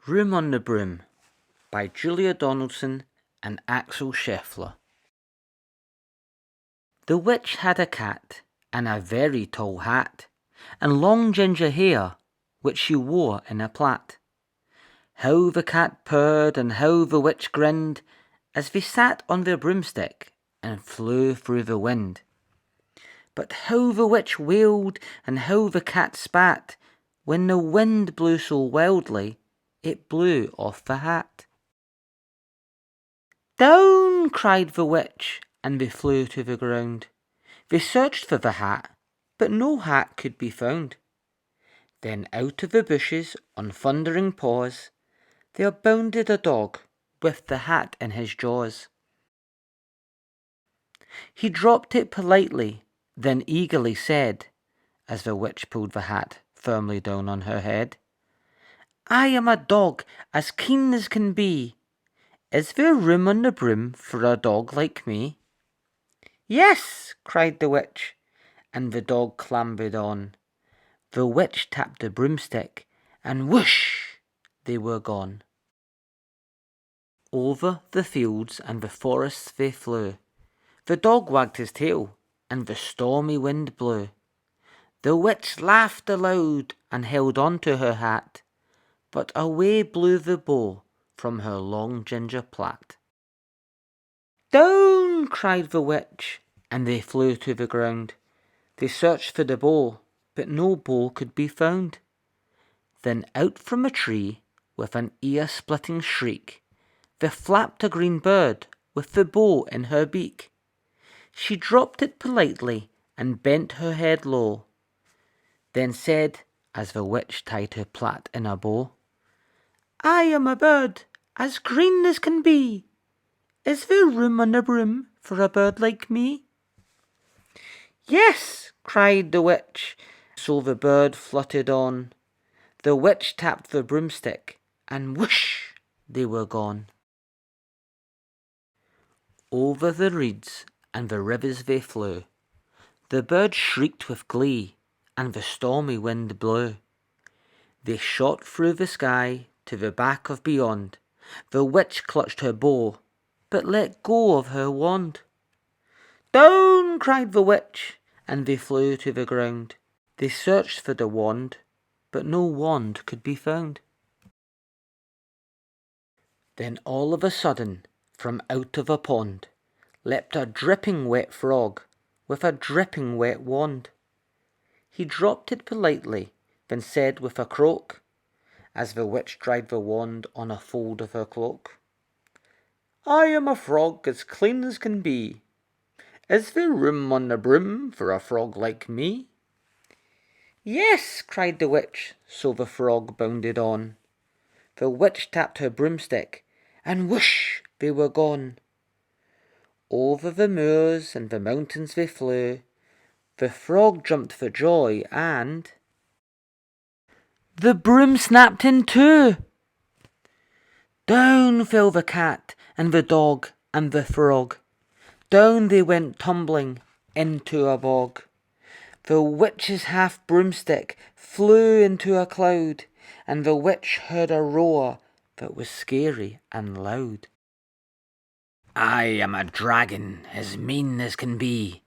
Room on the Broom by Julia Donaldson and Axel Scheffler. The witch had a cat and a very tall hat, and long ginger hair, which she wore in a plait. How the cat purred and how the witch grinned, as they sat on their broomstick and flew through the wind. But how the witch wailed and how the cat spat, when the wind blew so wildly, it blew off the hat. Down! Cried the witch, and they flew to the ground. They searched for the hat, but no hat could be found. Then out of the bushes, on thundering paws, there bounded a dog, with the hat in his jaws. He dropped it politely, then eagerly said, as the witch pulled the hat firmly down on her head, "I am a dog, as keen as can be. Is there room on the broom for a dog like me?" "Yes," cried the witch, and the dog clambered on. The witch tapped the broomstick, and whoosh, they were gone. Over the fields and the forests they flew. The dog wagged his tail, and the stormy wind blew. The witch laughed aloud and held on to her hat, but away blew the bow from her long ginger plait. "Down!" cried the witch, and they flew to the ground. They searched for the bow, but no bow could be found. Then out from a tree, with an ear-splitting shriek, there flapped a green bird with the bow in her beak. She dropped it politely and bent her head low, then said, as the witch tied her plait in a bow, "I am a bird, as green as can be. Is there room on the broom for a bird like me?" "Yes," cried the witch, so the bird fluttered on. The witch tapped the broomstick, and whoosh, they were gone. Over the reeds and the rivers they flew. The bird shrieked with glee, and the stormy wind blew. They shot through the sky to the back of beyond. The witch clutched her bow, but let go of her wand. "Down!" cried the witch, and they flew to the ground. They searched for the wand, but no wand could be found. Then all of a sudden, from out of a pond, leapt a dripping wet frog with a dripping wet wand. He dropped it politely, then said with a croak, as the witch dried the wand on a fold of her cloak, "I am a frog as clean as can be. Is there room on the broom for a frog like me?" "Yes," cried the witch, so the frog bounded on. The witch tapped her broomstick, and whoosh, they were gone. Over the moors and the mountains they flew. The frog jumped for joy, and the broom snapped in two. Down fell the cat and the dog and the frog. Down they went tumbling into a bog. The witch's half broomstick flew into a cloud, and the witch heard a roar that was scary and loud. "I am a dragon as mean as can be,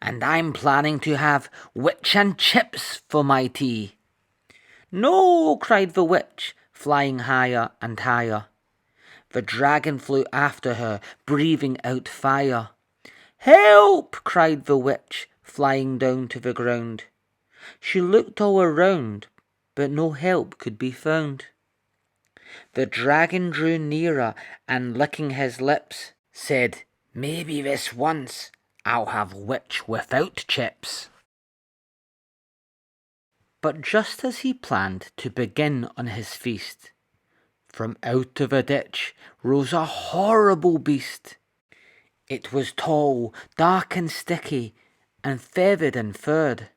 and I'm planning to have witch and chips for my tea." "No!" cried the witch, flying higher and higher. The dragon flew after her, breathing out fire. "Help!" cried the witch, flying down to the ground. She looked all around, but no help could be found. The dragon drew nearer, and licking his lips, said, "Maybe this once I'll have witch without chips." But just as he planned to begin on his feast, from out of a ditch rose a horrible beast. It was tall, dark and sticky, and feathered and furred.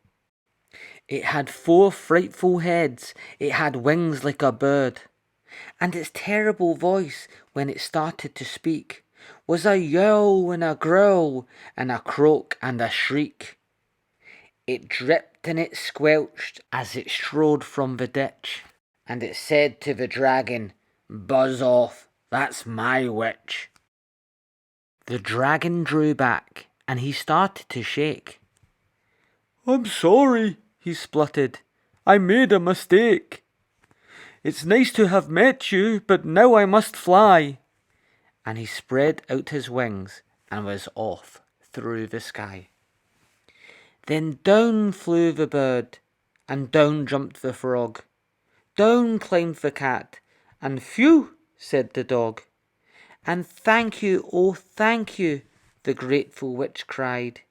It had 4 frightful heads, it had wings like a bird, and its terrible voice, when it started to speak, was a yowl and a growl, and a croak and a shriek. It dripped and it squelched as it strode from the ditch, and it said to the dragon, "Buzz off, that's my witch." The dragon drew back, and he started to shake. "I'm sorry," he spluttered. "I made a mistake. It's nice to have met you, but now I must fly." And he spread out his wings and was off through the sky. Then down flew the bird, and down jumped the frog. Down climbed the cat, and phew, said the dog. "And thank you, oh thank you," the grateful witch cried.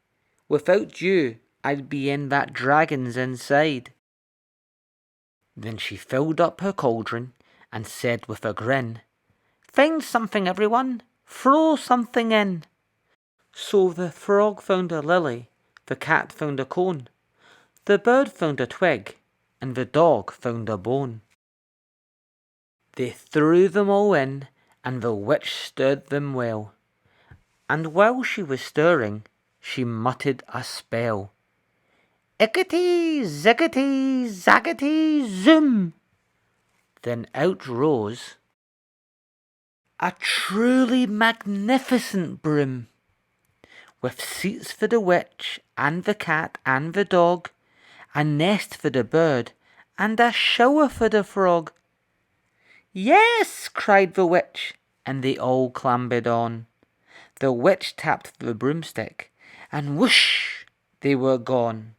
"Without you, I'd be in that dragon's inside." Then she filled up her cauldron and said with a grin, "Find something, everyone, throw something in." So the frog found a lily, the cat found a cone, the bird found a twig, and the dog found a bone. They threw them all in, and the witch stirred them well. And while she was stirring, she muttered a spell. "Ickety, zickety, zackety, zoom!" Then out rose a truly magnificent broom, with seats for the witch and the cat and the dog, a nest for the bird, and a shower for the frog. "Yes!" cried the witch, and they all clambered on. The witch tapped the broomstick, and whoosh, they were gone.